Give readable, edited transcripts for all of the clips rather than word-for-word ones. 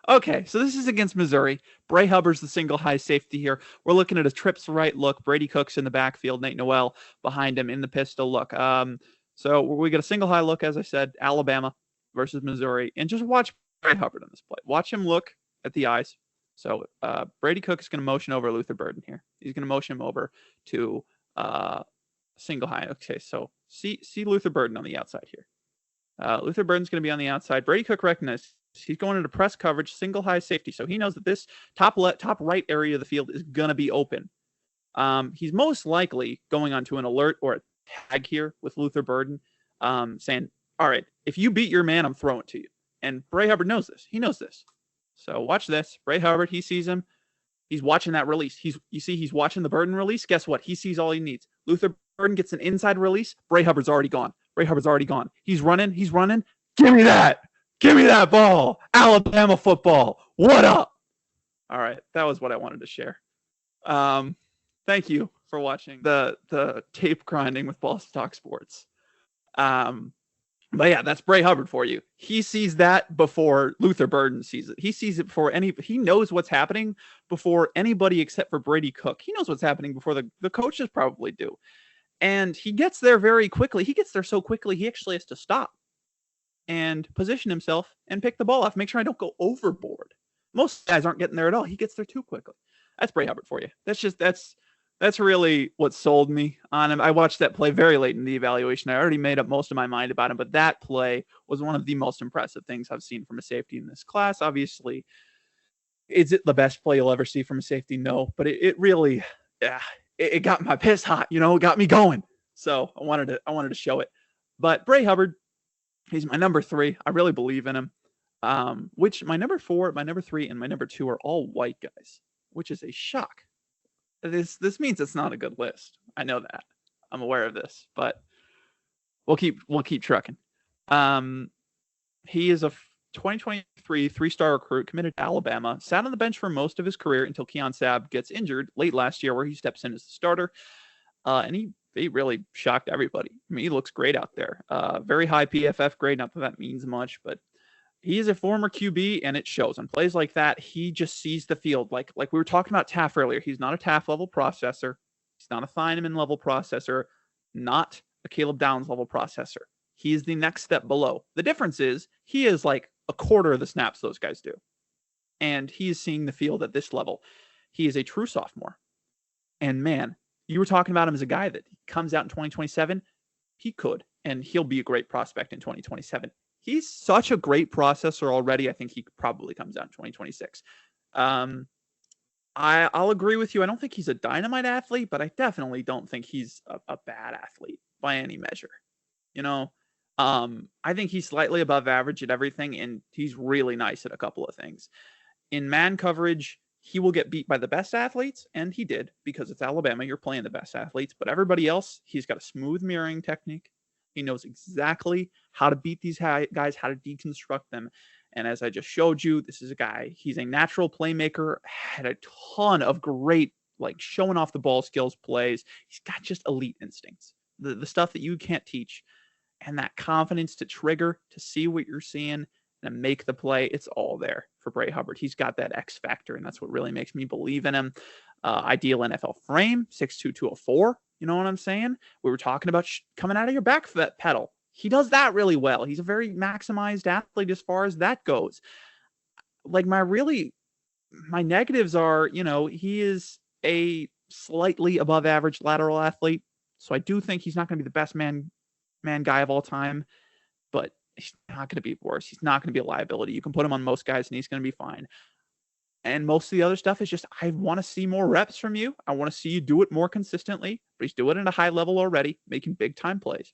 Okay, so this is against Missouri. Bray Hubbard's the single high safety here. We're looking at a trips right look. Brady Cook's in the backfield. Nate Noel behind him in the pistol look. So we got a single high look, as I said, Alabama versus Missouri, and just watch Bray Hubbard on this play. Watch him look at the eyes. So Brady Cook is going to motion over Luther Burden here. He's going to motion him over to single high. Okay, so see Luther Burden on the outside here. Luther Burden's going to be on the outside. Brady Cook recognizes he's going into press coverage, single high safety. So he knows that this top right area of the field is going to be open. He's most likely going onto an alert or a tag here with Luther Burden, saying, all right, if you beat your man, I'm throwing it to you. And Bray Hubbard knows this. He knows this. So watch this. Bray Hubbard, he sees him. He's watching that release. He's watching the Burden release. Guess what? He sees all he needs. Luther Burden gets an inside release. Bray Hubbard's already gone. Bray Hubbard's already gone. He's running. Give me that. Give me that ball. Alabama football. What up? All right. That was what I wanted to share. Thank you for watching the tape grinding with Ball Stock Sports. But yeah, that's Bray Hubbard for you. He sees that before Luther Burden sees it. He sees it before he knows what's happening before anybody except for Brady Cook. He knows what's happening before the coaches probably do. And he gets there very quickly. He gets there so quickly, he actually has to stop and position himself and pick the ball off. Make sure I don't go overboard. Most guys aren't getting there at all. He gets there too quickly. That's Bray Hubbard for you. That's really what sold me on him. I watched that play very late in the evaluation. I already made up most of my mind about him, but that play was one of the most impressive things I've seen from a safety in this class. Obviously, is it the best play you'll ever see from a safety? No, but it really, it got my piss hot. It got me going. So I wanted to show it. But Bray Hubbard, he's my number 3. I really believe in him. Which my number 4, my number 3, and my number 2 are all white guys, which is a shock. This means it's not a good list. I know that. I'm aware of this, but we'll keep trucking. He is a 2023 3-star recruit committed to Alabama. Sat on the bench for most of his career until Keon Sabb gets injured late last year, where he steps in as the starter. And he really shocked everybody. I mean, he looks great out there. Very high PFF grade. Not that means much, but he is a former QB, and it shows. On plays like that, he just sees the field. Like we were talking about Taft earlier. He's not a Taft level processor. He's not a Thieneman level processor. Not a Caleb Downs level processor. He is the next step below. The difference is he is like a quarter of the snaps those guys do. And he is seeing the field at this level. He is a true sophomore. And man, you were talking about him as a guy that comes out in 2027. He could, and he'll be a great prospect in 2027. He's such a great processor already. I think he probably comes out in 2026. I'll agree with you. I don't think he's a dynamite athlete, but I definitely don't think he's a bad athlete by any measure. I think he's slightly above average at everything, and he's really nice at a couple of things. In man coverage, he will get beat by the best athletes, and he did, because it's Alabama. You're playing the best athletes, but everybody else, he's got a smooth mirroring technique. He knows exactly how to beat these guys, how to deconstruct them. And as I just showed you, this is a guy, he's a natural playmaker, had a ton of great, showing off the ball skills plays. He's got just elite instincts, the stuff that you can't teach. And that confidence to trigger, to see what you're seeing, and make the play, it's all there for Bray Hubbard. He's got that X factor, and that's what really makes me believe in him. Ideal NFL frame, 6'2", 204. You know what I'm saying? We were talking about coming out of your back pedal. He does that really well. He's a very maximized athlete as far as that goes. My negatives are, he is a slightly above average lateral athlete. So I do think he's not going to be the best man guy of all time, but he's not going to be worse. He's not going to be a liability. You can put him on most guys and he's going to be fine. And most of the other stuff is just, I want to see more reps from you. I want to see you do it more consistently, but he's doing it at a high level already, making big time plays.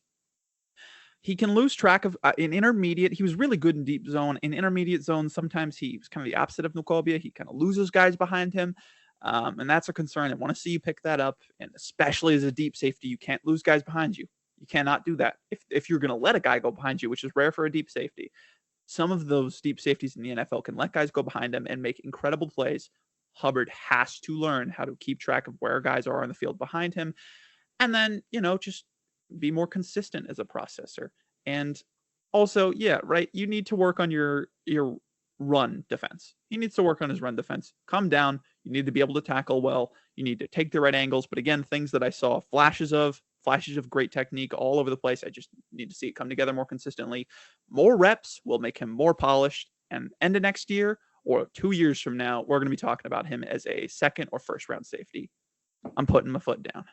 He can lose track of, in intermediate, he was really good in deep zone. In intermediate zone, sometimes he was kind of the opposite of Nukovia. He kind of loses guys behind him. And that's a concern. I want to see you pick that up. And especially as a deep safety, you can't lose guys behind you. You cannot do that. If you're going to let a guy go behind you, which is rare for a deep safety, some of those deep safeties in the NFL can let guys go behind them and make incredible plays. Hubbard has to learn how to keep track of where guys are on the field behind him. And then, just be more consistent as a processor. And also, you need to work on your run defense. He needs to work on his run defense. Come down. You need to be able to tackle well. You need to take the right angles. But again, things that I saw flashes of great technique all over the place. I just need to see it come together more consistently. More reps will make him more polished. And end of next year or 2 years from now, we're going to be talking about him as a second or first round safety. I'm putting my foot down.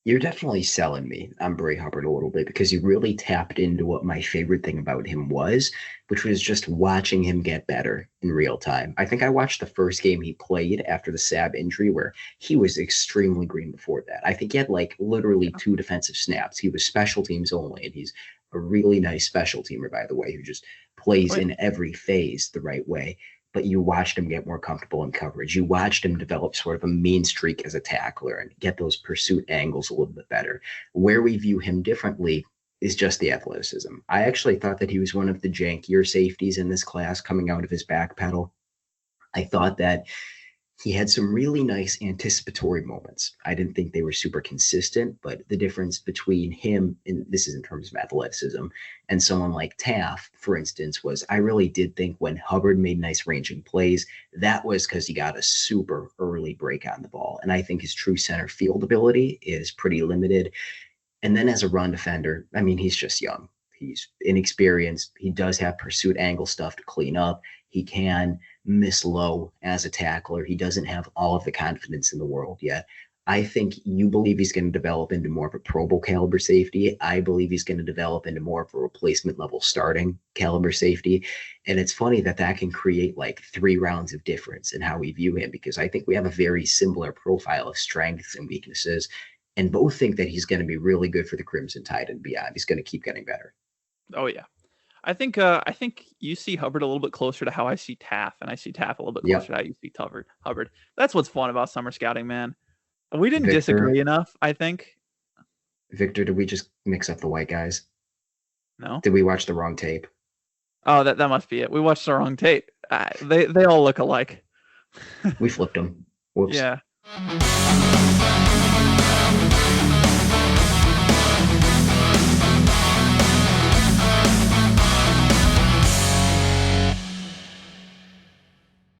You're definitely selling me on Bray Hubbard a little bit because you really tapped into what my favorite thing about him was, which was just watching him get better in real time. I think I watched the first game he played after the Sab injury where he was extremely green before that. I think he had like literally 2 defensive snaps. He was special teams only, and he's a really nice special teamer, by the way, who just plays in every phase the right way. But you watched him get more comfortable in coverage. You watched him develop sort of a mean streak as a tackler and get those pursuit angles a little bit better. Where we view him differently is just the athleticism. I actually thought that he was one of the jankier safeties in this class coming out of his back pedal. I thought that he had some really nice anticipatory moments. I didn't think they were super consistent, but the difference between him, and this is in terms of athleticism, and someone like Taft, for instance, was I really did think when Hubbard made nice ranging plays, that was because he got a super early break on the ball. And I think his true center field ability is pretty limited. And then as a run defender, I mean, he's just young. He's inexperienced. He does have pursuit angle stuff to clean up. He can miss low as a tackler. He doesn't have all of the confidence in the world yet. I think you believe he's going to develop into more of a Pro Bowl caliber safety. I believe he's going to develop into more of a replacement level starting caliber safety. And it's funny that that can create like 3 rounds of difference in how we view him, because I think we have a very similar profile of strengths and weaknesses, and both think that he's going to be really good for the Crimson Tide and beyond. He's going to keep getting better. Oh yeah. I think you see Hubbard a little bit closer to how I see Taff, and I see Taff a little bit closer to how you see Hubbard. That's what's fun about summer scouting, man. We didn't disagree enough, I think. Victor, did we just mix up the white guys? No. Did we watch the wrong tape? Oh, that must be it. We watched the wrong tape. They all look alike. We flipped them. Whoops. Yeah.